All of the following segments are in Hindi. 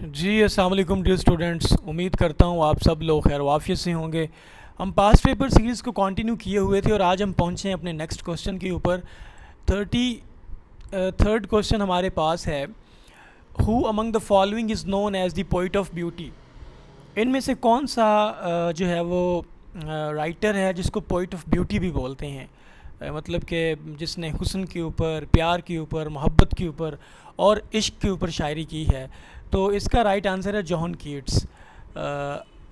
जी अस्सलाम वालेकुम डियर स्टूडेंट्स, उम्मीद करता हूँ आप सब लोग खैर वाफियत से होंगे। हम पास्ट पेपर सीरीज़ को कंटिन्यू किए हुए थे और आज हम पहुँचे हैं अपने नेक्स्ट क्वेश्चन के ऊपर। थर्ड क्वेश्चन हमारे पास है, who among the following is known as the poet of beauty. इनमें से कौन सा जो है वो राइटर है जिसको पोइट ऑफ ब्यूटी भी बोलते हैं, मतलब कि जिसने हुस्न के ऊपर, प्यार के ऊपर, मोहब्बत के ऊपर और इश्क के ऊपर शायरी की है। तो इसका राइट आंसर है जॉन कीट्स।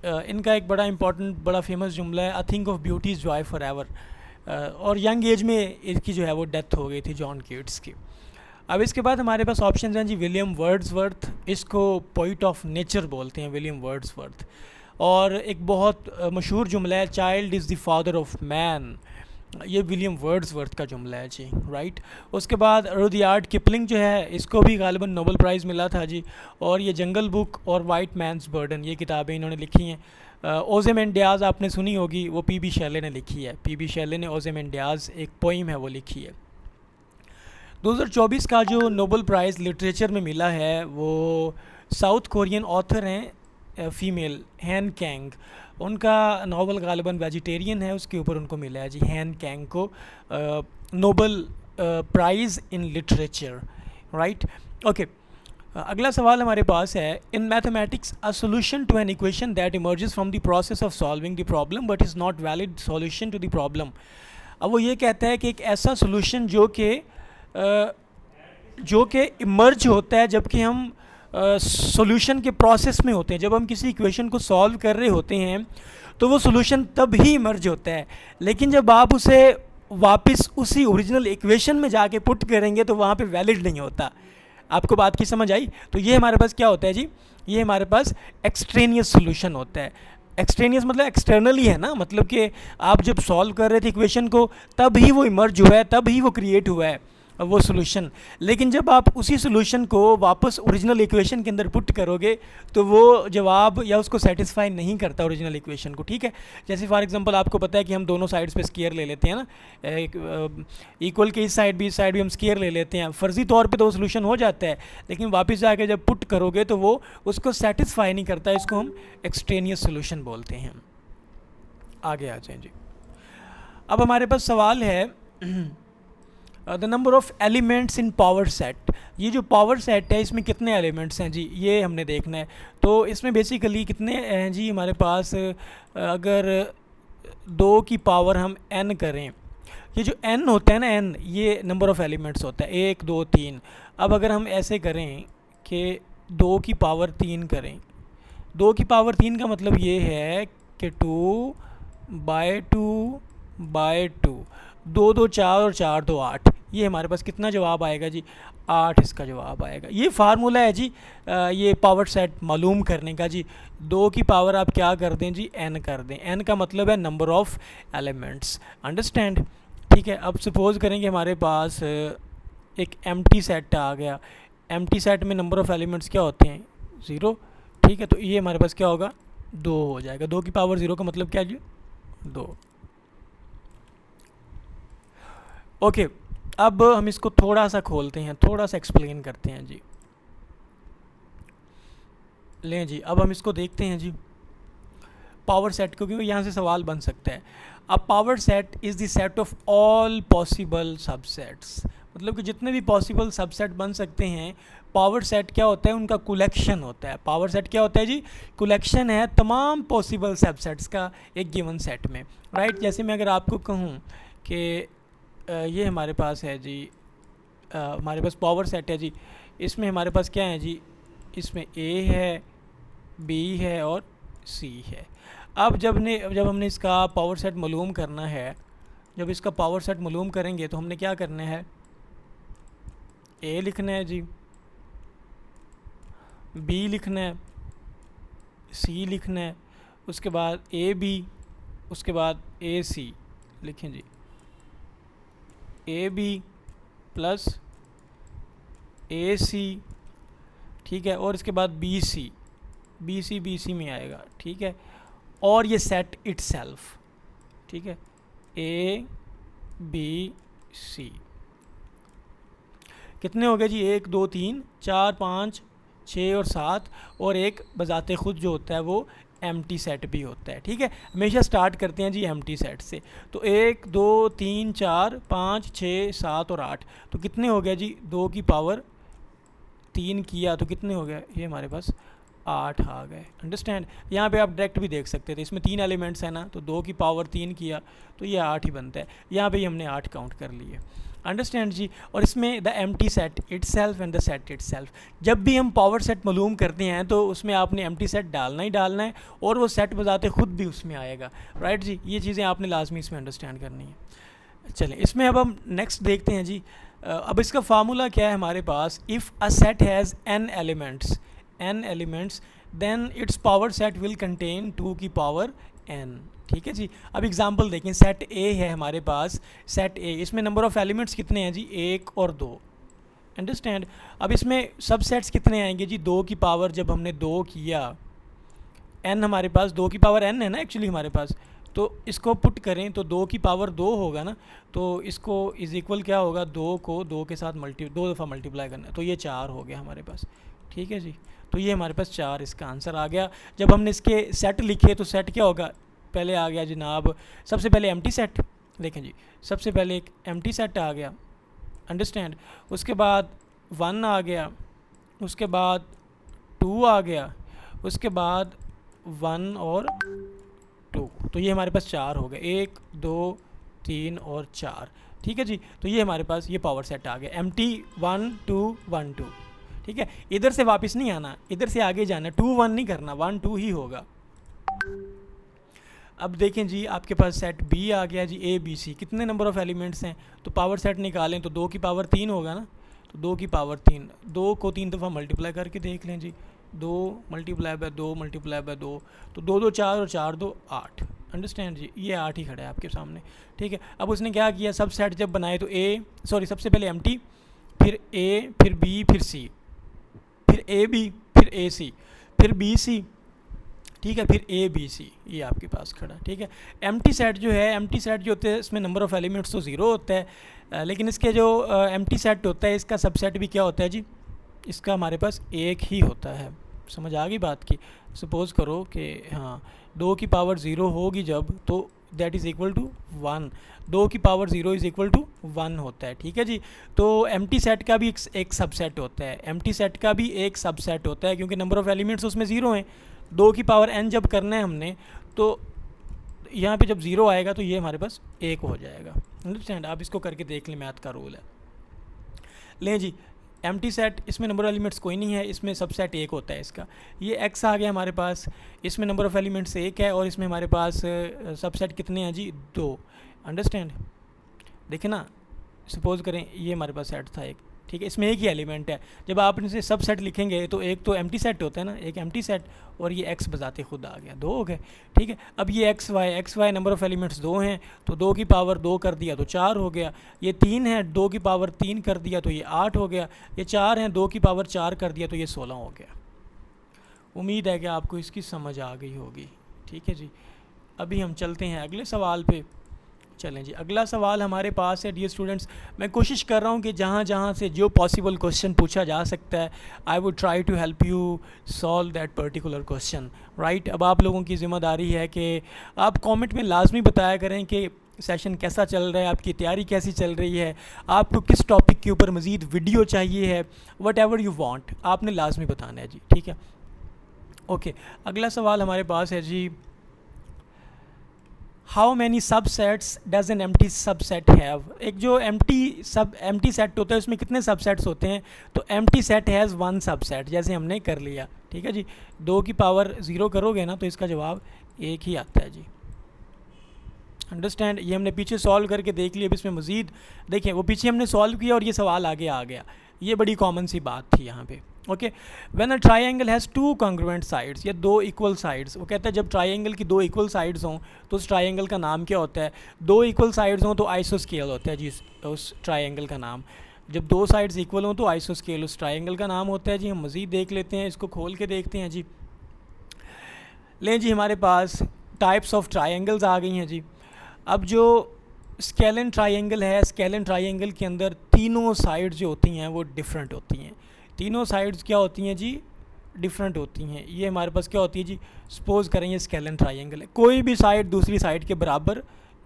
इनका एक बड़ा इंपॉर्टेंट, बड़ा फेमस जुमला है, I think of beauty is Joy for ever. और यंग एज में इसकी जो है वो डेथ हो गई थी जॉन कीट्स की। अब इसके बाद हमारे पास ऑप्शन हैं जी, विलियम वर्ड्सवर्थ, इसको पोइट ऑफ नेचर बोलते हैं विलियम वर्ड्सवर्थ। और एक बहुत मशहूर जुमला है, child is the father of man, ये विलियम वर्ड्सवर्थ का जुमला है जी, राइट। उसके बाद रुडयार्ड किपलिंग जो है, इसको भी गालिबन नोबेल प्राइज़ मिला था जी। और ये जंगल बुक और वाइट मैन्स बर्डन, ये किताबें इन्होंने लिखी हैं। ओज़ेमेंडियाज़ आपने सुनी होगी, वो पी.बी. शेले ने लिखी है। पी.बी. शेले ने ओज़ेमेंडियाज़ एक पोइम है वो लिखी है। 2024 का जो नोबेल प्राइज़ लिटरेचर में मिला है वो साउथ कोरियन ऑथर हैं, फ़ीमेल, हैन कैंग। उनका नावल गालिबन वेजिटेरियन है, उसके ऊपर उनको मिला है जी, हैन कैंग को Nobel prize in literature, right. Okay, अगला सवाल हमारे पास है, in mathematics a solution to an equation that emerges from the process of solving the problem but is not valid solution to the problem. अब वो ये कहता है कि एक ऐसा सोल्यूशन जो कि इमर्ज होता है जबकि हम सॉल्यूशन के प्रोसेस में होते हैं। जब हम किसी इक्वेशन को सॉल्व कर रहे होते हैं तो वो सॉल्यूशन तब ही इमर्ज होता है, लेकिन जब आप उसे वापस उसी ओरिजिनल इक्वेशन में जाके पुट करेंगे तो वहाँ पे वैलिड नहीं होता। आपको बात की समझ आई? तो ये हमारे पास क्या होता है जी, ये हमारे पास एक्सट्रेनियस सोल्यूशन होता है। एक्सट्रेनियस मतलब एक्सटर्नली है ना, मतलब कि आप जब सॉल्व कर रहे थे इक्वेशन को तब ही वो इमर्ज हुआ है, तब ही वो क्रिएट हुआ है वो सोल्यूशन। लेकिन जब आप उसी सोल्यूशन को वापस ओरिजिनल इक्वेशन के अंदर पुट करोगे तो वो जवाब या उसको सेटिस्फाई नहीं करता ओरिजिनल इक्वेशन को, ठीक है। जैसे फॉर एग्जांपल आपको पता है कि हम दोनों साइड्स पे स्क्वायर ले लेते हैं ना, इक्वल के इस साइड भी हम स्क्वायर ले लेते हैं, फ़र्ज़ी तौर पे तो वो सोल्यूशन हो जाता है, लेकिन वापस जाके जब पुट करोगे तो वो उसको सेटिस्फाई नहीं करता। इसको हम एक्सट्रेनियस सोल्यूशन बोलते हैं। आगे आ जाएँ जी। अब हमारे पास सवाल है, the number of elements in power set. ये जो पावर सेट है इसमें कितने एलिमेंट्स हैं जी, ये हमने देखना है। तो इसमें बेसिकली कितने हैं जी हमारे पास, अगर 2 की पावर हम n करें, ये जो n होता है ना, n ये नंबर ऑफ़ एलिमेंट्स होता है, 1 2 3। अब अगर हम ऐसे करें कि 2 की पावर 3 करें, 2 की पावर 3 का मतलब ये है कि 2/2/2, 2 2 4 और 4 2 8, ये हमारे पास कितना जवाब आएगा जी, 8 इसका जवाब आएगा। ये फार्मूला है जी ये पावर सेट मालूम करने का जी। 2 की पावर आप क्या कर दें जी, n कर दें। n का मतलब है नंबर ऑफ़ एलिमेंट्स, अंडरस्टैंड, ठीक है। अब सपोज़ करें कि हमारे पास एक एम्प्टी सेट आ गया। एम्प्टी सेट में नंबर ऑफ़ एलिमेंट्स क्या होते हैं, 0, ठीक है। तो ये हमारे पास क्या होगा, 2 हो जाएगा। 2 की पावर 0 का मतलब क्या जी, 2। ओके, अब हम इसको थोड़ा सा खोलते हैं, थोड़ा सा एक्सप्लेन करते हैं जी। लें जी, अब हम इसको देखते हैं जी पावर सेट को, क्योंकि यहाँ से सवाल बन सकता है। अब power set is the set of all possible subsets, मतलब कि जितने भी पॉसिबल सबसेट बन सकते हैं, पावर सेट क्या होता है, उनका कलेक्शन होता है। पावर सेट क्या होता है जी, कलेक्शन है तमाम पॉसिबल सबसेट्स का एक गिवन सेट में, राइट। जैसे मैं अगर आपको कहूँ कि ये हमारे पास है जी, हमारे पास पावर सेट है जी, इसमें हमारे पास क्या है जी, इसमें A है, B है और C है। अब जब हमने इसका पावर सेट मालूम करना है, जब इसका पावर सेट मालूम करेंगे तो हमने क्या करना है, A लिखना है जी, B लिखना है, C लिखना है, उसके बाद AB, उसके बाद AC लिखें जी, AB प्लस AC, ठीक है। और इसके बाद BC में आएगा, ठीक है। और ये सेट इटसेल्फ, ठीक है, ABC कितने हो गए जी, 1 2 3 4 5 6 और 7, और एक बजाते खुद जो होता है वो एम्प्टी सेट भी होता है। ठीक है, हमेशा स्टार्ट करते हैं जी एम्प्टी सेट से। तो 1 2 3 4 5 6 7 और 8, तो कितने हो गया जी, 2 की पावर 3 किया तो कितने हो गए, ये हमारे पास 8 आ गए। अंडरस्टैंड, यहाँ पे आप डायरेक्ट भी देख सकते थे, इसमें 3 एलिमेंट्स हैं ना, तो 2 की पावर 3 किया तो ये 8 ही बनता है। यहाँ पे ही हमने 8 काउंट कर लिए। अंडरस्टैंड जी। और इसमें the empty set itself and the set itself, जब भी हम पावर सेट मालूम करते हैं तो उसमें आपने एम्प्टी सेट डालना ही डालना है, और वो सेट बजाते खुद भी उसमें आएगा। राइट जी, ये चीज़ें आपने लाजमी इसमें अंडरस्टैंड करनी है। चलें, इसमें अब हम नेक्स्ट देखते हैं जी। अब इसका फार्मूला क्या है हमारे पास, if a set has n elements then its power set will contain 2 की पावर n। ठीक है जी। अब एग्जांपल देखें, सेट ए है हमारे पास, सेट ए, इसमें नंबर ऑफ़ एलिमेंट्स कितने हैं जी, 1 और 2। अंडरस्टैंड। अब इसमें सब सेट्स कितने आएंगे जी, 2 की पावर, जब हमने 2 किया, n हमारे पास 2 की पावर n है ना एक्चुअली हमारे पास, तो इसको पुट करें तो 2 की पावर 2 होगा ना, तो इसको इज़ इक्वल क्या होगा, 2 को 2 के साथ 2 दफ़ा मल्टीप्लाई करना है, तो ये 4 हो गया हमारे पास। ठीक है जी, तो ये हमारे पास 4 इसका आंसर आ गया। जब हमने इसके सेट लिखे तो सेट क्या होगा, पहले आ गया जनाब, सबसे पहले एम्प्टी सेट, देखें जी, सबसे पहले एक एम्प्टी सेट आ गया। अंडरस्टैंड, उसके बाद 1 आ गया, उसके बाद 2 आ गया, उसके बाद 1 और 2, तो ये हमारे पास 4 हो गए, 1 2 3 और 4। ठीक है जी, तो ये हमारे पास ये पावर सेट आ गया, एम्प्टी 1 2 1 2। ठीक है, इधर से वापस नहीं आना, इधर से आगे जाना, 2 1 नहीं करना, 1 2 ही होगा। अब देखें जी, आपके पास सेट बी आ गया जी, ए बी सी, कितने नंबर ऑफ़ एलिमेंट्स हैं, तो पावर सेट निकालें तो 2 की पावर 3 होगा ना, तो 2 की पावर 3, 2 को 3 दफ़ा मल्टीप्लाई करके देख लें जी, 2 मल्टीप्लाई बाय 2 मल्टीप्लाई बाय 2, तो 2 2 4 और 4 2 8। अंडरस्टैंड जी, ये 8 ही खड़ा है आपके सामने। ठीक है, अब उसने क्या किया, सब सेट जब बनाए तो सबसे पहले एम्प्टी, फिर ए, फिर बी, फिर सी, फिर ए बी, फिर ए सी, फिर बी सी। ठीक है, फिर ए बी सी, ये आपके पास खड़ा। ठीक है, एम्प्टी सेट जो है, एम्प्टी सेट जो होते हैं इसमें नंबर ऑफ़ एलिमेंट्स तो 0 होता है, लेकिन इसके जो एम्प्टी सेट होता है इसका सबसेट भी क्या होता है जी, इसका हमारे पास एक ही होता है। समझ आ गई बात की। सपोज़ करो कि हाँ 2 की पावर 0 होगी जब, तो दैट इज़ इक्वल टू 1, 2 की पावर 0 इज़ इक्वल टू 1 होता है। ठीक है जी, तो एम्प्टी सेट का भी एक सबसेट होता है, एम्प्टी सेट का भी एक सबसेट होता है, क्योंकि नंबर ऑफ़ एलिमेंट्स उसमें 0 हैं। 2 की पावर n जब करना है हमने, तो यहाँ पे जब 0 आएगा तो ये हमारे पास 1 हो जाएगा। अंडरस्टैंड, आप इसको करके देख लें, मैथ का रूल है। लें जी, एम्प्टी सेट, इसमें नंबर ऑफ एलिमेंट्स कोई नहीं है, इसमें सबसेट 1 होता है इसका। ये x आ गया हमारे पास, इसमें नंबर ऑफ़ एलिमेंट्स 1 है, और इसमें हमारे पास सबसेट कितने हैं जी, 2। अंडरस्टैंड, देखें ना, सपोज़ करें ये हमारे पास सेट था एक, ठीक है, इसमें एक ही एलिमेंट है। जब आप इनसे सब सेट लिखेंगे तो एक तो एम्प्टी सेट होता है ना, एक एम्प्टी सेट, और ये x बजाते खुद आ गया, 2 हो गए। ठीक है, अब ये X Y number of elements 2 हैं, तो 2 की पावर 2 कर दिया तो 4 हो गया। ये 3 है, 2 की पावर 3 कर दिया तो ये 8 हो गया। ये 4 हैं, 2 की पावर 4 कर दिया तो ये 16 हो गया। उम्मीद है कि आपको इसकी समझ आ गई होगी। ठीक है जी, अभी हम चलते हैं अगले सवाल पे। चलें जी, अगला सवाल हमारे पास है। डियर स्टूडेंट्स, मैं कोशिश कर रहा हूँ कि जहाँ जहाँ से जो पॉसिबल क्वेश्चन पूछा जा सकता है, I would try to help you solve that particular question. Right, अब आप लोगों की ज़िम्मेदारी है कि आप कमेंट में लाजमी बताया करें कि सेशन कैसा चल रहा है, आपकी तैयारी कैसी चल रही है, आपको किस टॉपिक के ऊपर मज़ीद वीडियो चाहिए है, वट एवर यू वांट, आपने लाजमी बताना है जी। ठीक है, ओके, अगला सवाल हमारे पास है जी, how many subsets does an empty subset have. एक जो एम्प्टी सेट होता है उसमें कितने सबसेट्स होते हैं, तो एम्प्टी सेट हैज़ 1 सबसेट, जैसे हमने कर लिया। ठीक है जी, 2 की पावर 0 करोगे ना तो इसका जवाब 1 ही आता है जी। अंडरस्टैंड, ये हमने पीछे सॉल्व करके देख लिया। अब इसमें मज़ीद देखें, वो पीछे हमने सॉल्व किया और ये सवाल आगे आ गया, ये बड़ी कॉमन सी बात थी यहाँ पे। Okay, when a triangle has 2 congruent sides, या 2 इक्वल साइड्स, वो कहता है जब ट्राइंगल की 2 इक्वल साइड्स हों तो उस ट्राइंगल का नाम क्या होता है। 2 इक्वल साइड्स हों तो आइसोस्केल होता है जी उस ट्राइंगल का नाम। जब 2 साइड्स इक्वल हों तो आइसोस्केल उस ट्राइंगल का नाम होता है जी। हम मज़ीद देख लेते हैं, इसको खोल के देखते हैं जी। लें जी, हमारे पास टाइप्स ऑफ ट्राइंगल्स आ गई हैं जी। अब जो स्केलन ट्राइंगल है, स्केलन ट्राइंगल के अंदर तीनों साइड्स जो होती हैं वो डिफरेंट होती हैं। तीनों साइड्स क्या होती हैं जी, डिफरेंट होती हैं। ये हमारे पास क्या होती है जी, सपोज करें ये स्केलन ट्राइंगल है, कोई भी साइड दूसरी साइड के बराबर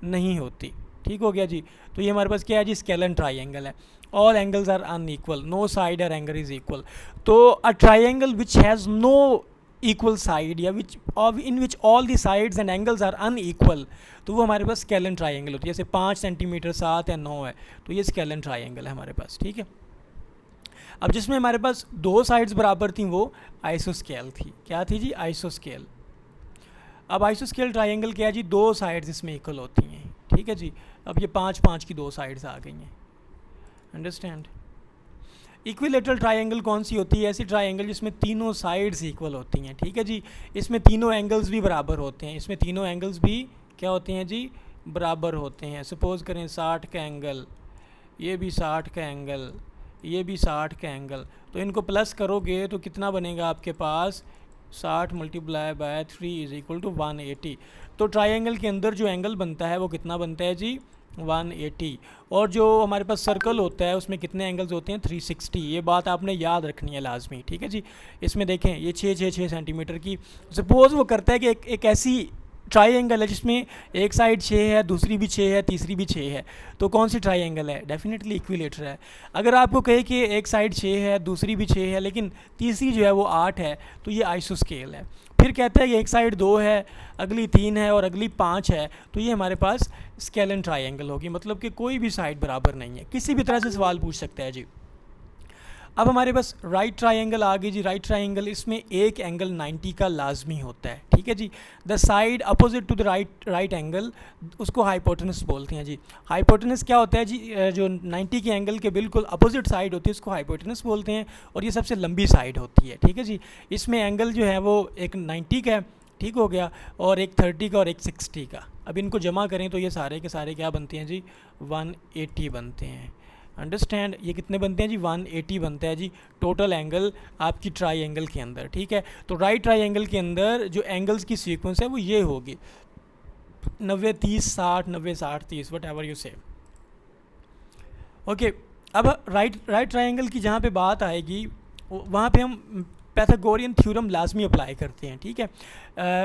नहीं होती, ठीक हो गया जी। तो ये हमारे पास क्या है जी, स्केलन ट्राइंगल है। All angles are unequal, no side और एंगल इज इक्वल। तो a triangle which has no equal side या which in which all the sides and angles are unequal, तो वो हमारे पास स्केलन ट्राइंगल होती है। जैसे 5 सेंटीमीटर 7 या 9 है, तो ये स्केलन ट्राइंगल है हमारे पास, ठीक है। अब जिसमें हमारे पास दो साइड्स बराबर थी वो आइसोस्केल थी। क्या थी जी, आइसोस्केल। अब आइसोस्केल ट्राइंगल क्या है जी, दो साइड्स इसमें इक्वल होती हैं, ठीक है जी। अब ये 5-5 की दो साइड्स आ गई हैं, अंडरस्टैंड। इक्विलेटरल ट्राइंगल कौन सी होती है, ऐसी ट्राइंगल जिसमें तीनों साइड्स इक्वल होती हैं, ठीक है जी। इसमें तीनों एंगल्स भी बराबर होते हैं, इसमें तीनों एंगल्स भी क्या होते हैं जी, बराबर होते हैं। सपोज़ करें 60 का एंगल, ये भी 60 का एंगल, ये भी 60 का एंगल, तो इनको प्लस करोगे तो कितना बनेगा आपके पास, 60 multiply by 3 is equal to 180। तो ट्राइंगल के अंदर जो एंगल बनता है वो कितना बनता है जी, 180। और जो हमारे पास सर्कल होता है उसमें कितने एंगल्स होते हैं, 360। ये बात आपने याद रखनी है लाजमी, ठीक है जी। इसमें देखें ये 6 सेंटीमीटर की, सपोज़ वो करता है कि एक ऐसी ट्राइंगल है जिसमें एक साइड 6 है, दूसरी भी 6 है, तीसरी भी 6 है, तो कौन सी ट्राइंगल है, डेफिनेटली इक्विलेटर है। अगर आपको कहे कि एक साइड 6 है, दूसरी भी 6 है, लेकिन तीसरी जो है वो 8 है, तो ये आइसोस्केल है। फिर कहता है कि एक साइड 2 है, अगली 3 है और अगली 5 है, तो ये हमारे पास स्केलन ट्राइंगल होगी, मतलब कि कोई भी साइड बराबर नहीं है। किसी भी तरह से सवाल पूछ सकता है जी। अब हमारे पास राइट ट्राइंगल आ गई जी। राइट ट्राइंगल, इसमें एक एंगल 90 का लाजमी होता है, ठीक है जी। The side opposite to the right angle, उसको हाइपोटेनस बोलते हैं जी। हाइपोटेनस क्या होता है जी, जो 90 के एंगल के बिल्कुल अपोजिट साइड होती है उसको हाइपोटेनस बोलते हैं, और ये सबसे लंबी साइड होती है, ठीक है जी। इसमें एंगल जो है वो एक 90 का है, ठीक हो गया, और एक 30 का और एक 60 का। अब इनको जमा करें तो ये सारे के सारे क्या बनते हैं जी, 180 बनते हैं, अंडरस्टैंड। ये कितने बनते हैं जी, 180 बनता है जी टोटल एंगल आपकी ट्राइंगल के अंदर, ठीक है। तो राइट ट्राइंगल के अंदर जो एंगल्स की सीक्वेंस है वो ये होगी 90 30 60 90 60 30, वट एवर यू से, ओके। अब राइट ट्राइंगल की जहाँ पे बात आएगी वहाँ पे हम पैथागोरियन थ्योरम लाजमी अप्लाई करते हैं, ठीक है।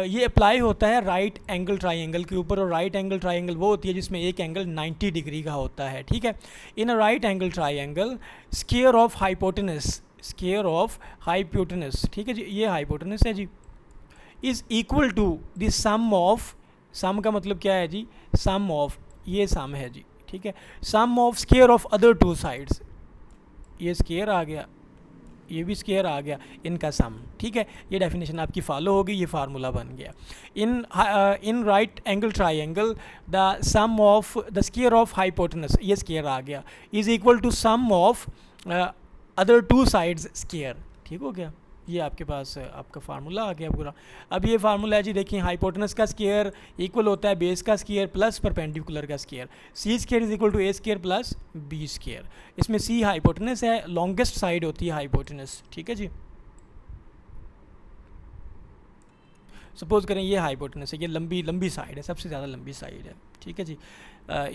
ये अप्लाई होता है राइट एंगल ट्राइंगल के ऊपर, और राइट एंगल ट्राइंगल वो होती है जिसमें एक एंगल 90 डिग्री का होता है, ठीक है। In a right angle triangle square of hypotenuse, square of hypotenuse, ठीक है जी, ये हाइपोटेनस है जी, is equal to the sum of, sum का मतलब क्या है जी, सम ऑफ, ये सम है जी, ठीक है, sum of square of other two sides, ये स्क्वायर आ गया, ये भी स्क्वायर आ गया, इनका सम, ठीक है। ये डेफिनेशन आपकी फॉलो होगी, ये फार्मूला बन गया। In right angle triangle the sum of the square of hypotenuse, ये स्क्वायर आ गया, is equal to sum of other two sides square, ठीक हो गया। ये आपके पास आपका फार्मूला आ गया पूरा। अब ये फार्मूला है जी, देखिए हाइपोटेनस का स्क्वायर इक्वल होता है बेस का स्क्वायर प्लस परपेंडिकुलर का square, C square is equal to A square plus B square. इसमें सी हाइपोटेनस है, लॉन्गेस्ट साइड होती है हाइपोटेनस, ठीक है जी। सपोज करें ये हाइपोटेनस है, ये लंबी साइड है, सबसे ज़्यादा लंबी साइड है, ठीक है जी।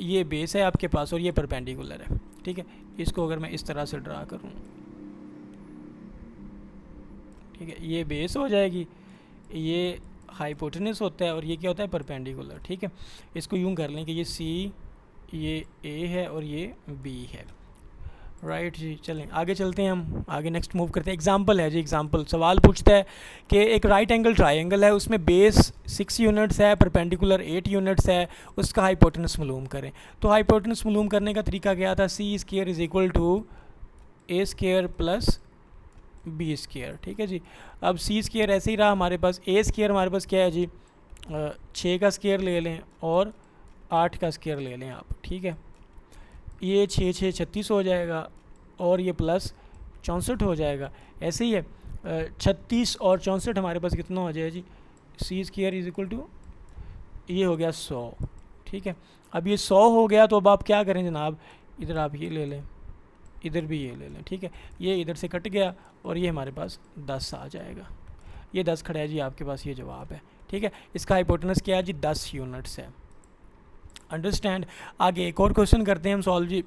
ये बेस है आपके पास और ये परपेंडिकुलर है, ठीक है। इसको अगर मैं इस तरह से ड्रा करूँ, ठीक है, ये बेस हो जाएगी, ये हाइपोटेनस होता है और ये क्या होता है, परपेंडिकुलर, ठीक है। इसको यूं कर लें कि ये सी, ये ए है और ये बी है, राइट जी। चलें आगे चलते हैं, हम आगे नेक्स्ट मूव करते हैं। एग्जांपल है जी, एग्जांपल सवाल पूछता है कि एक राइट एंगल ट्राइंगल है, उसमें बेस 6 यूनिट्स है, परपेंडिकुलर 8 यूनिट्स है, उसका हाइपोटेनस मालूम करें। तो हाइपोटेनस मालूम करने का तरीका क्या था, C square is equal to A square plus B square, ठीक है जी। अब सी स्क्वायर ऐसे ही रहा हमारे पास, ए स्क्वायर हमारे पास क्या है जी, 6 का स्क्वायर ले लें और 8 का स्क्वायर ले लें आप, ठीक है। ये 6 6 36 हो जाएगा और ये प्लस 64 हो जाएगा, ऐसे ही है। 36 और 64 हमारे पास कितना हो जाएगा जी, सी स्क्वायर इज इक्वल टू, ये हो गया 100, ठीक है। अब ये 100 हो गया तो अब आप क्या करें जनाब, इधर आप ये ले लें, इधर भी ये ले लें, ठीक है। ये इधर से कट गया और ये हमारे पास 10 आ जाएगा, ये 10 खड़ा है जी आपके पास, ये जवाब है, ठीक है। इसका हाइपोटेनस क्या है जी, 10 यूनिट्स है, अंडरस्टैंड। आगे एक और क्वेश्चन करते हैं हम सॉल्व जी।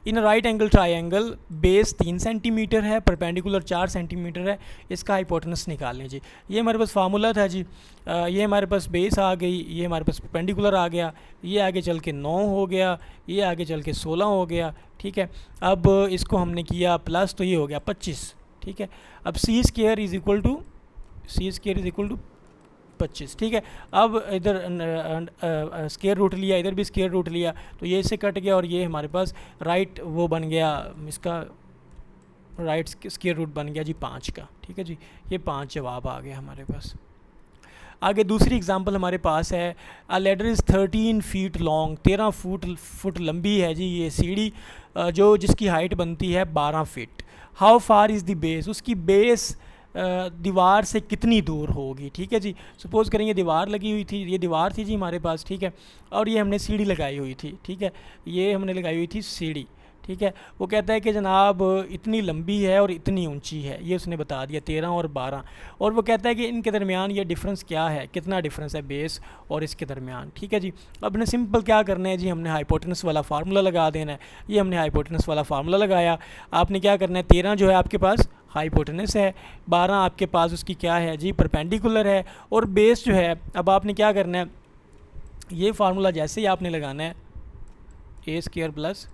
In right angle triangle base 3 centimetre है, परपेंडिकुलर 4 सेंटीमीटर है, इसका हाइपोटेनस निकाल लें जी। ये हमारे पास फार्मूला था जी। ये हमारे पास बेस आ गई, ये हमारे पास परपेंडिकुलर आ गया, ये आगे चल के 9 हो गया, ये आगे चल के 16 हो गया, ठीक है। अब इसको हमने किया प्लस, तो ये हो गया 25, ठीक है। अब सी स्क्वायर इज इक्वल टू 25, ठीक है। अब इधर स्क्वायर रूट लिया, इधर भी स्क्वायर रूट लिया, तो ये इससे कट गया और ये हमारे पास राइट वो बन गया, इसका राइट स्क्वायर रूट बन गया जी 5 का, ठीक है जी। ये 5 जवाब आ गया हमारे पास। आगे दूसरी एग्जांपल हमारे पास है, अ ladder is 13 feet long, 13 foot लंबी है जी ये सीढ़ी, जो जिसकी हाइट बनती है 12 feet. How far is the base, उसकी बेस दीवार से कितनी दूर होगी, ठीक है जी। सपोज़ करें ये दीवार लगी हुई थी, ये दीवार थी जी हमारे पास, ठीक है, और ये हमने सीढ़ी लगाई हुई थी, ठीक है, ये हमने लगाई हुई थी सीढ़ी, ठीक है। वो कहता है कि जनाब इतनी लंबी है और इतनी ऊंची है, ये उसने बता दिया 13 और 12, और वो कहता है कि इनके दरमियान ये डिफरेंस क्या है, कितना डिफरेंस है बेस और इसके दरमियान, ठीक है जी। अब ने सिंपल क्या करना है जी, हमने हाइपोटेनस वाला फार्मूला लगा देना है। ये हमने हाइपोटेनस वाला फार्मूला लगाया। आपने क्या करना है, 13 जो है आपके पास हाइपोटेनस है, 12 आपके पास उसकी क्या है जी परपेंडिकुलर है, और बेस जो है, अब आपने क्या करना है, ये फार्मूला जैसे ही आपने लगाना है ए स्क्वायर प्लस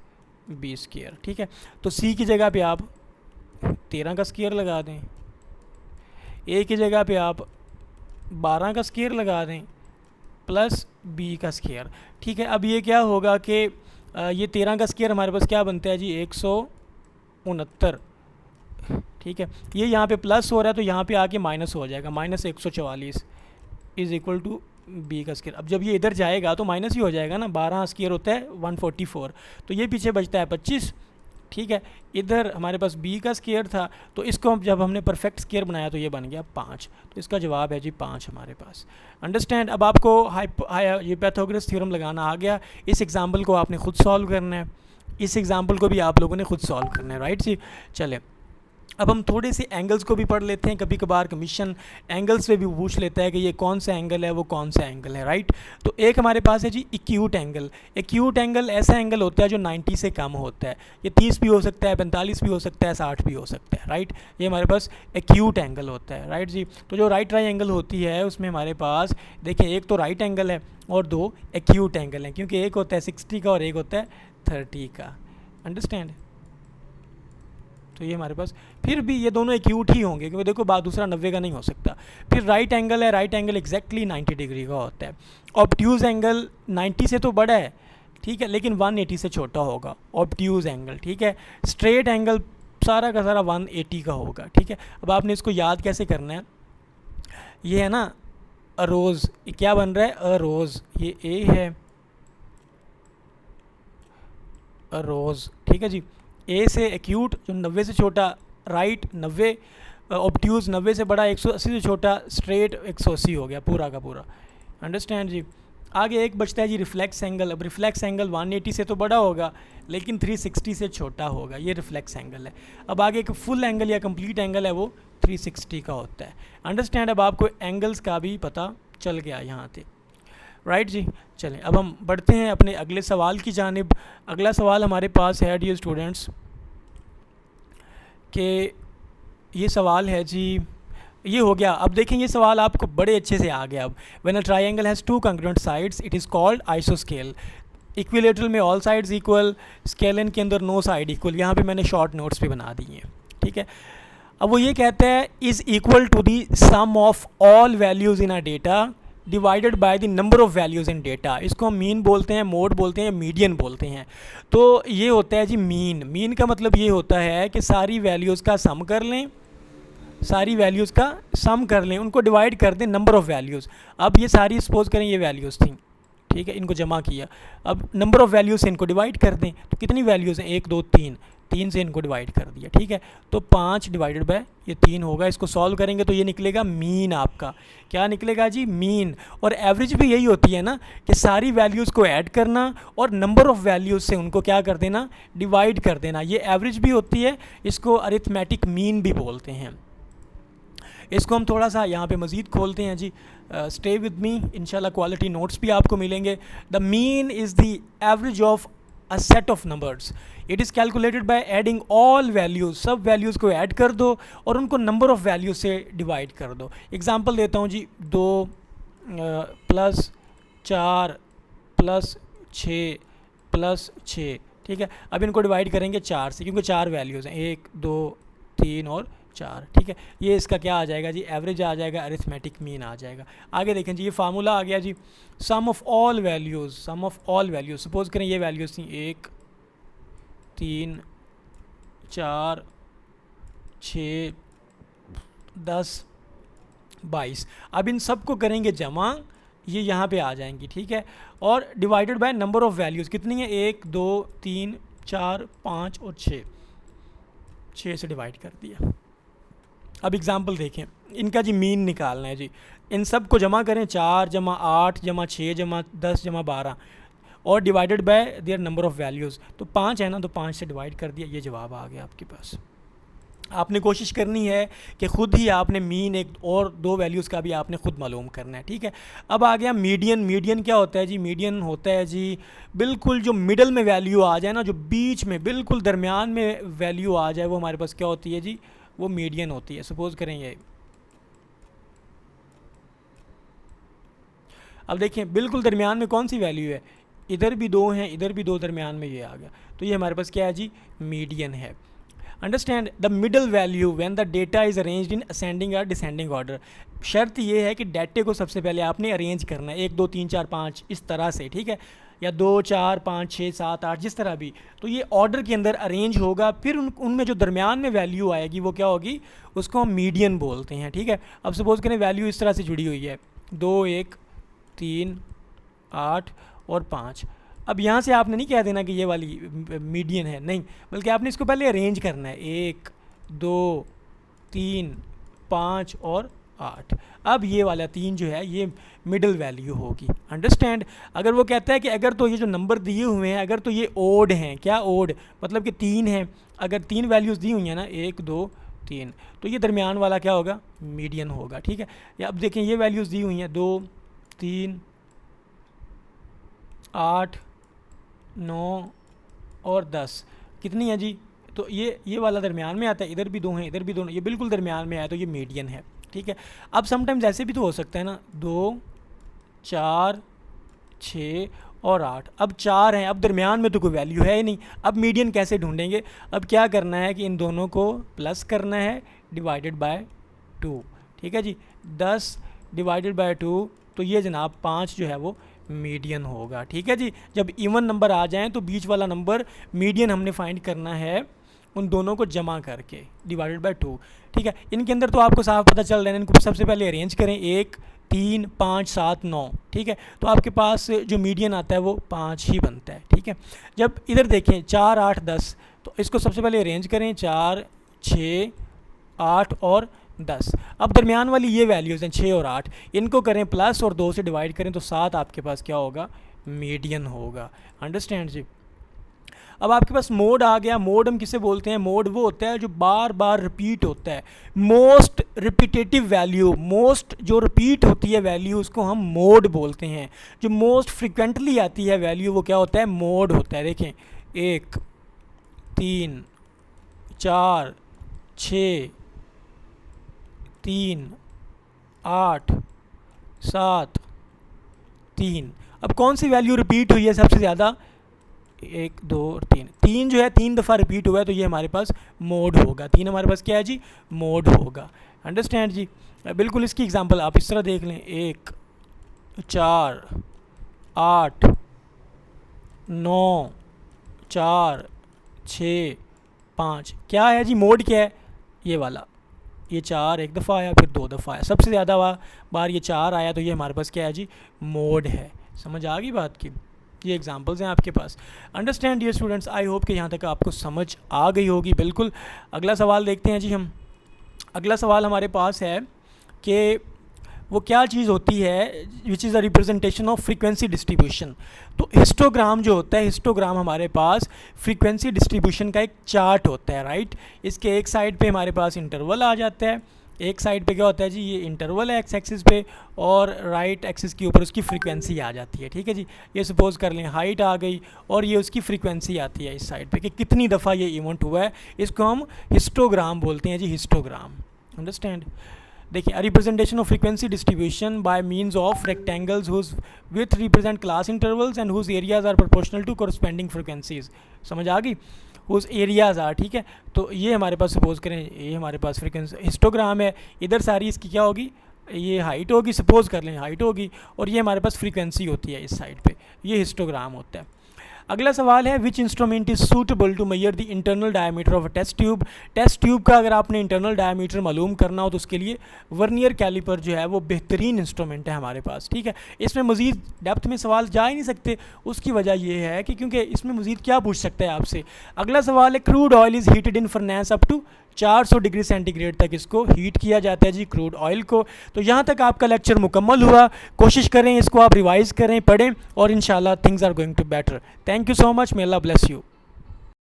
बी स्क्वायर, ठीक है। तो सी की जगह पे आप 13 का स्क्वायर लगा दें, ए की जगह पे आप 12 का स्क्वायर लगा दें, प्लस बी का स्क्वायर, ठीक है। अब ये क्या होगा कि ये 13 का स्क्वायर हमारे पास क्या बनता है जी 169, ठीक है। ये यहाँ पे प्लस हो रहा है तो यहाँ पे आके माइनस हो जाएगा, minus 144 is equal to B का स्क्वायर। अब जब ये इधर जाएगा तो माइनस ही हो जाएगा ना, 12 स्क्वायर होता है 144, तो ये पीछे बचता है 25, ठीक है। इधर हमारे पास बी का स्क्वायर था, तो इसको जब हमने परफेक्ट स्क्वायर बनाया तो ये बन गया 5, तो इसका जवाब है जी 5 हमारे पास। अंडरस्टैंड। अब आपको ये पाइथागोरस थ्योरम लगाना आ गया। इस एग्जाम्पल को आपने खुद सॉल्व करना है, इस एग्जाम्पल को भी आप लोगों ने खुद सॉल्व करना है, राइट जी। चले अब हम थोड़े से एंगल्स को भी पढ़ लेते हैं। कभी कभार कमीशन एंगल्स पे भी पूछ लेता है कि ये कौन सा एंगल है, वो कौन सा एंगल है, राइट। तो एक हमारे पास है जी एक्यूट एंगल। एक्यूट एंगल ऐसा एंगल होता है जो 90 से कम होता है। ये 30 भी हो सकता है, 45 भी हो सकता है, 60 भी हो सकता है, राइट। ये हमारे पास एक्यूट एंगल होता है, राइट जी। तो जो राइट ट्रायंगल होती है उसमें हमारे पास देखिए एक तो राइट एंगल है और 2 एक्यूट एंगल हैं, क्योंकि एक होता है 60 का और एक होता है 30 का। अंडरस्टैंड। तो ये हमारे पास फिर भी ये दोनों एक्यूट ही होंगे, क्योंकि देखो बात दूसरा 90 का नहीं हो सकता। फिर राइट एंगल है, राइट एंगल एग्जैक्टली 90 डिग्री का होता है। ऑब्ट्यूज़ एंगल 90 से तो बड़ा है, ठीक है, लेकिन 180 से छोटा होगा ऑब्ट्यूज़ एंगल, ठीक है। स्ट्रेट एंगल सारा का सारा 180 का होगा, ठीक है। अब आपने इसको याद कैसे करना है, ये है ना अरोज़, ये क्या बन रहा है अरोज़, ये ए है अरोज़, ठीक है जी। ए से एक्यूट जो 90 से छोटा, राइट 90, ऑब्ट्यूज़ 90 से बड़ा, 180 से छोटा, स्ट्रेट 180 हो गया पूरा का पूरा। अंडरस्टैंड जी। आगे एक बचता है जी रिफ्लेक्स एंगल। अब रिफ्लेक्स एंगल 180 से तो बड़ा होगा लेकिन 360 से छोटा होगा, ये रिफ्लेक्स एंगल है। अब आगे एक फुल एंगल या कंप्लीट एंगल है, वो 360 का होता है। अंडरस्टैंड। अब आपको एंगल्स का भी पता चल गया यहाँ से, राइट जी। चलें अब हम बढ़ते हैं अपने अगले सवाल की जानिब। अगला सवाल हमारे पास है डियर स्टूडेंट्स कि ये सवाल है जी, ये हो गया। अब देखें ये सवाल आपको बड़े अच्छे से आ गया। अब when a triangle has 2 congruent sides it is called आइसोस्केल। इक्विलेटरल में ऑल साइड्स इक्वल, स्केलन के अंदर नो साइड इक्वल। यहाँ पे मैंने शॉर्ट नोट्स भी बना दिए हैं, ठीक है। अब वो ये कहता है is equal to the sum of all values in a data divided by the number of values in data. इसको हम मीन बोलते हैं, मोड बोलते हैं, मीडियन बोलते हैं। तो ये होता है जी मीन। मीन का मतलब ये होता है कि सारी वैल्यूज़ का सम कर लें, सारी वैल्यूज़ का सम कर लें, उनको डिवाइड कर दें नंबर ऑफ़ वैल्यूज़। अब ये सारी सपोज करें ये वैल्यूज़ थी, ठीक है, इनको जमा किया। अब नंबर ऑफ़ वैल्यूज़ से इनको डिवाइड कर दें, तो कितनी वैल्यूज़ हैं 1 2 3, 3 से इनको डिवाइड कर दिया, ठीक है। तो 5 डिवाइडेड बाय ये 3 होगा। इसको सॉल्व करेंगे तो ये निकलेगा मीन। आपका क्या निकलेगा जी मीन। और एवरेज भी यही होती है ना कि सारी वैल्यूज़ को ऐड करना और नंबर ऑफ़ वैल्यूज़ से उनको क्या कर देना, डिवाइड कर देना। ये एवरेज भी होती है, इसको अरिथमेटिक मीन भी बोलते हैं। इसको हम थोड़ा सा यहाँ पे मज़ीद खोलते हैं जी। स्टे विद मी, इंशाल्लाह क्वालिटी नोट्स भी आपको मिलेंगे। The mean is the average of a set of numbers. It is calculated by adding all values, सब वैल्यूज़ को ऐड कर दो और उनको नंबर ऑफ़ वैल्यूज़ से डिवाइड कर दो। एग्जांपल देता हूँ जी, 2 प्लस 4 प्लस 6 प्लस 6, ठीक है। अब इनको डिवाइड करेंगे 4 से, क्योंकि 4 वैल्यूज़ हैं, 1 2 3 और 4, ठीक है। ये इसका क्या आ जाएगा जी, एवरेज आ जाएगा, अरिथमेटिक मीन आ जाएगा। आगे देखें जी, ये फार्मूला आ गया जी, sum of all values, sum of all values. Suppose करें ये वैल्यूज़ थी 1 3 4 6 10 22। अब इन सब को करेंगे जमा, ये यहाँ पे आ जाएंगी, ठीक है। और divided by number of values कितनी है, 1 2 3 4 5 और 6 से डिवाइड कर दिया। अब एग्जांपल देखें, इनका जी मीन निकालना है जी। इन सब को जमा करें, 4 जमा 8 जमा 6 जमा 10 जमा 12 और divided by their number of values. तो 5 है ना, तो 5 से डिवाइड कर दिया, ये जवाब आ गया आपके पास। आपने कोशिश करनी है कि ख़ुद ही आपने मीन एक और 2 वैल्यूज़ का भी आपने ख़ुद मालूम करना है, ठीक है। अब आ गया मीडियन। मीडियन क्या होता है जी, मीडियन होता है जी बिल्कुल जो मिडल में वैल्यू आ जाए ना, जो बीच में बिल्कुल दरमियान में वैल्यू आ जाए, वो हमारे पास क्या होती है जी, वो मीडियन होती है। सपोज़ करें ये, अब देखें बिल्कुल दरमियान में कौन सी वैल्यू है, इधर भी 2 हैं, इधर भी 2, दरमियान में ये आ गया, तो ये हमारे पास क्या है जी, मीडियन है। Understand the middle value when the data is arranged in ascending और डिसेंडिंग ऑर्डर। शर्त ये है कि डाटे को सबसे पहले आपने अरेंज करना है 1 2 3 4 5 इस तरह से, ठीक है, या 2 4 5 6 7 8 जिस तरह भी, तो ये ऑर्डर के अंदर अरेंज होगा। फिर उनमें जो दरमियान में वैल्यू आएगी वो क्या होगी, उसको हम मीडियन बोलते हैं, ठीक है। अब सपोज़ करें वैल्यू इस तरह से जुड़ी हुई है, 2 1 3 8 और 5। अब यहाँ से आपने नहीं कह देना कि ये वाली मीडियन है, नहीं, बल्कि आपने इसको पहले अरेंज करना है, 1 2 3 5 और 8। अब ये वाला 3 जो है ये मिडल वैल्यू होगी। अंडरस्टैंड। अगर वो कहता है कि अगर तो ये जो नंबर दिए हुए हैं अगर तो ये ओड हैं, क्या ओड मतलब कि 3 हैं, अगर 3 वैल्यूज़ दी हुई हैं ना 1 2 3, तो ये दरमियान वाला क्या होगा, मीडियन होगा, ठीक है। या अब देखें ये वैल्यूज़ दी हुई हैं 2 3 8 9 और 10, कितनी है जी, तो ये वाला दरमियान में आता है, इधर भी 2 हैं इधर भी 2, ये बिल्कुल दरमियान में आया, तो ये मीडियन है, ठीक है। अब समटाइम्स ऐसे भी तो हो सकता है ना, 2 4 6 और 8, अब 4 हैं, अब दरमियान में तो कोई वैल्यू है ही नहीं, अब मीडियन कैसे ढूंढेंगे। अब क्या करना है कि इन दोनों को प्लस करना है डिवाइडेड बाय 2, ठीक है जी। 10 डिवाइडेड बाय 2, तो ये जनाब 5 जो है वो मीडियन होगा, ठीक है जी। जब इवन नंबर आ जाएं तो बीच वाला नंबर मीडियन हमने फाइंड करना है उन दोनों को जमा करके डिवाइडेड बाय 2, ठीक है। इनके अंदर तो आपको साफ पता चल रहा है, इनको सबसे पहले अरेंज करें, 1 3 5 7 9, ठीक है, तो आपके पास जो मीडियन आता है वो 5 ही बनता है, ठीक है। जब इधर देखें 4 8 10, तो इसको सबसे पहले अरेंज करें, 4 6 8 और 10। अब दरमियान वाली ये वैल्यूज़ हैं 6 और 8, इनको करें प्लस और 2 से डिवाइड करें तो 7 आपके पास क्या होगा, मीडियन होगा। अंडरस्टैंड जी। अब आपके पास मोड आ गया। मोड हम किसे बोलते हैं, मोड वो होता है जो बार बार रिपीट होता है, मोस्ट रिपीटेटिव वैल्यू, मोस्ट जो रिपीट होती है वैल्यू उसको हम मोड बोलते हैं। जो मोस्ट फ्रिक्वेंटली आती है वैल्यू वो क्या होता है, मोड होता है। देखें 1 3 4 6 3 8 7 3। अब कौन सी वैल्यू रिपीट हुई है सबसे ज़्यादा, 1 2 और 3, 3 जो है 3 दफ़ा रिपीट हुआ है, तो ये हमारे पास मोड होगा। 3 हमारे पास क्या है जी, मोड होगा। अंडरस्टैंड जी। बिल्कुल इसकी एग्जांपल आप इस तरह देख लें, 1 4 8 9 4 6 5, क्या है जी, मोड क्या है, ये वाला, ये 4 एक दफ़ा आया फिर 2 दफ़ा आया, सबसे ज़्यादा बार ये 4 आया, तो ये हमारे पास क्या है जी, मोड है। समझ आ गई बात की। ये एग्जांपल्स हैं आपके पास। Understand dear students, I hope कि यहाँ तक आपको समझ आ गई होगी। बिल्कुल। अगला सवाल देखते हैं जी हम। अगला सवाल हमारे पास है कि वो क्या चीज़ होती है which is a representation of frequency distribution. तो हिस्टोग्राम जो होता है, हिस्टोग्राम हमारे पास फ्रीक्वेंसी डिस्ट्रीब्यूशन का एक चार्ट होता है, राइट। इसके एक साइड पे हमारे पास इंटरवल आ जाता है एक साइड पे क्या होता है जी, ये इंटरवल है एक्स एक्सिस पे, और राइट एक्सिस के ऊपर उसकी फ्रीक्वेंसी आ जाती है, ठीक है जी। ये सपोज कर लें हाइट आ गई, और ये उसकी फ्रीक्वेंसी आती है इस साइड पे कि कितनी दफ़ा ये इवेंट हुआ है। इसको हम हिस्टोग्राम बोलते हैं जी, हिस्टोग्राम। अंडरस्टैंड। देखिए, representation of frequency distribution by means of rectangles whose width represent class intervals and whose areas are proportional to corresponding frequencies. समझ आ गई, हुज एरियाज आर, ठीक है। तो ये हमारे पास सपोज करें, ये हमारे पास फ्रीक्वेंसी हिस्टोग्राम है, इधर सारी इसकी क्या होगी, ये हाइट होगी, सपोज कर लें हाइट होगी, और ये हमारे पास फ्रीक्वेंसी होती है इस साइड पे, ये हिस्टोग्राम होता है। अगला सवाल है, which instrument is suitable to measure the internal diameter of a test tube. Test tube का अगर आपने इंटरनल डायमीटर मालूम करना हो तो उसके लिए वर्नियर कैलिपर जो है वो बेहतरीन इंस्ट्रूमेंट है हमारे पास, ठीक है। इसमें मज़ीद डेप्थ में सवाल जा ही नहीं सकते, उसकी वजह ये है कि क्योंकि इसमें मज़ीद क्या पूछ सकता है आपसे। अगला सवाल है, crude oil is heated in furnace up to 400 degree centigrade तक इसको हीट किया जाता है जी, क्रूड ऑयल को। तो यहाँ तक आपका लेक्चर मुकम्मल हुआ। कोशिश करें इसको आप रिवाइज़ करें, पढ़ें, और इंशाल्लाह things are going to better. Thank you so much, may Allah bless you.